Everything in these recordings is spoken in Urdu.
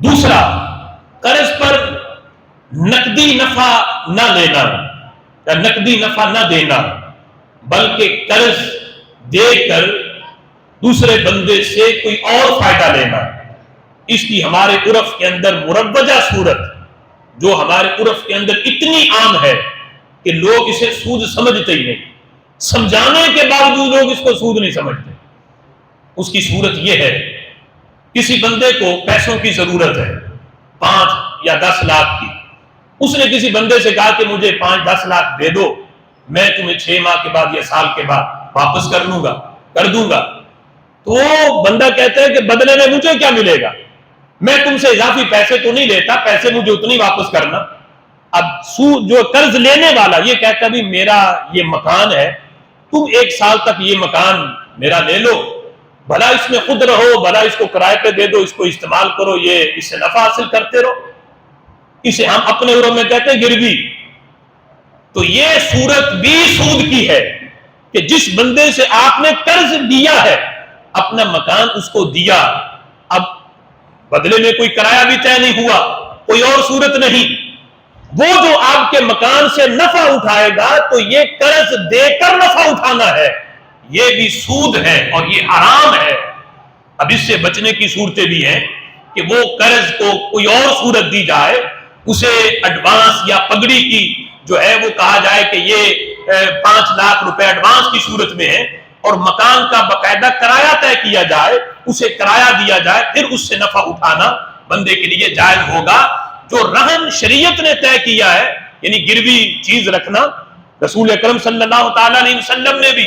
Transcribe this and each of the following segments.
دوسرا، قرض پر نقدی نفع نہ لینا یا نقدی نفع نہ دینا، بلکہ قرض دے کر دوسرے بندے سے کوئی اور فائدہ لینا۔ اس کی ہمارے عرف کے اندر مروجہ صورت جو ہمارے عرف کے اندر اتنی عام ہے کہ لوگ اسے سود سمجھتے ہی نہیں، سمجھانے کے باوجود لوگ اس کو سود نہیں سمجھتے۔ اس کی صورت یہ ہے، کسی بندے کو پیسوں کی ضرورت ہے 5 یا 10 لاکھ کی، اس نے کسی بندے سے کہا کہ مجھے 5-10 لاکھ دے دو، میں تمہیں 6 ماہ کے بعد یا سال کے بعد واپس کر دوں گا۔ تو وہ بندہ کہتا ہے کہ بدلے میں مجھے کیا ملے گا، میں تم سے اضافی پیسے تو نہیں لیتا، پیسے مجھے اتنی واپس کرنا۔ اب جو قرض لینے والا یہ کہتا بھی میرا یہ مکان ہے، تم 1 سال تک یہ مکان میرا لے لو، بھلا اس میں خود رہو، بھلا اس کو کرائے پہ دے دو، اس کو استعمال کرو، یہ اس سے نفع حاصل کرتے رہو۔ اسے ہم اپنے عرف میں کہتے ہیں گروی۔ تو یہ صورت بھی سود کی ہے کہ جس بندے سے آپ نے قرض دیا ہے، اپنا مکان اس کو دیا، اب بدلے میں کوئی کرایہ بھی طے نہیں ہوا، کوئی اور صورت نہیں، وہ جو آپ کے مکان سے نفع اٹھائے گا تو یہ قرض دے کر نفع اٹھانا ہے، یہ بھی سود ہے اور یہ حرام ہے۔ اب اس سے بچنے کی صورتیں بھی ہیں کہ وہ قرض کو کوئی اور صورت دی جائے، اسے ایڈوانس یا پگڑی کی جو ہے وہ کہا جائے کہ یہ 5 لاکھ روپے ایڈوانس کی صورت میں ہے، اور مکان کا باقاعدہ کرایہ طے کیا جائے، اسے کرایہ دیا جائے، پھر اس سے نفع اٹھانا بندے کے لیے جائز ہوگا۔ جو رہن شریعت نے طے کیا ہے، یعنی گروی چیز رکھنا، رسول اکرم صلی اللہ تعالی علیہ وسلم نے بھی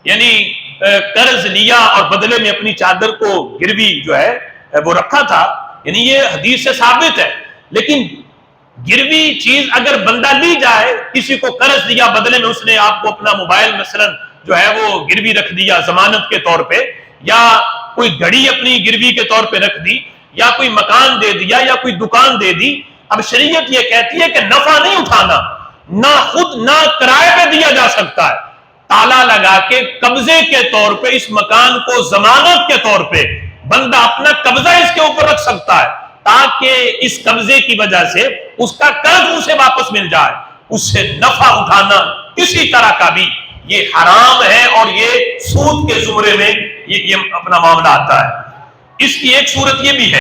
یعنی قرض لیا اور بدلے میں اپنی چادر کو گروی جو ہے وہ رکھا تھا، یعنی یہ حدیث سے ثابت ہے۔ لیکن گروی چیز اگر بندہ لی جائے، کسی کو قرض دیا، بدلے میں اس نے آپ کو اپنا موبائل مثلا جو ہے وہ گروی رکھ دیا ضمانت کے طور پہ، یا کوئی گھڑی اپنی گروی کے طور پہ رکھ دی، یا کوئی مکان دے دیا، یا کوئی دکان دے دی، اب شریعت یہ کہتی ہے کہ نفع نہیں اٹھانا، نہ خود نہ کرائے پہ دیا جا سکتا ہے، تالا لگا کے قبضے کے طور پہ اس مکان کو ضمانت کے طور پہ بندہ اپنا قبضہ اس کے اوپر رکھ سکتا ہے، تاکہ اس قبضے کی وجہ سے اس کا قرض اسے واپس مل جائے۔ اس سے نفع اٹھانا کسی طرح کا بھی یہ حرام ہے، اور یہ سود کے زمرے میں یہ اپنا معاملہ آتا ہے۔ اس کی ایک صورت یہ بھی ہے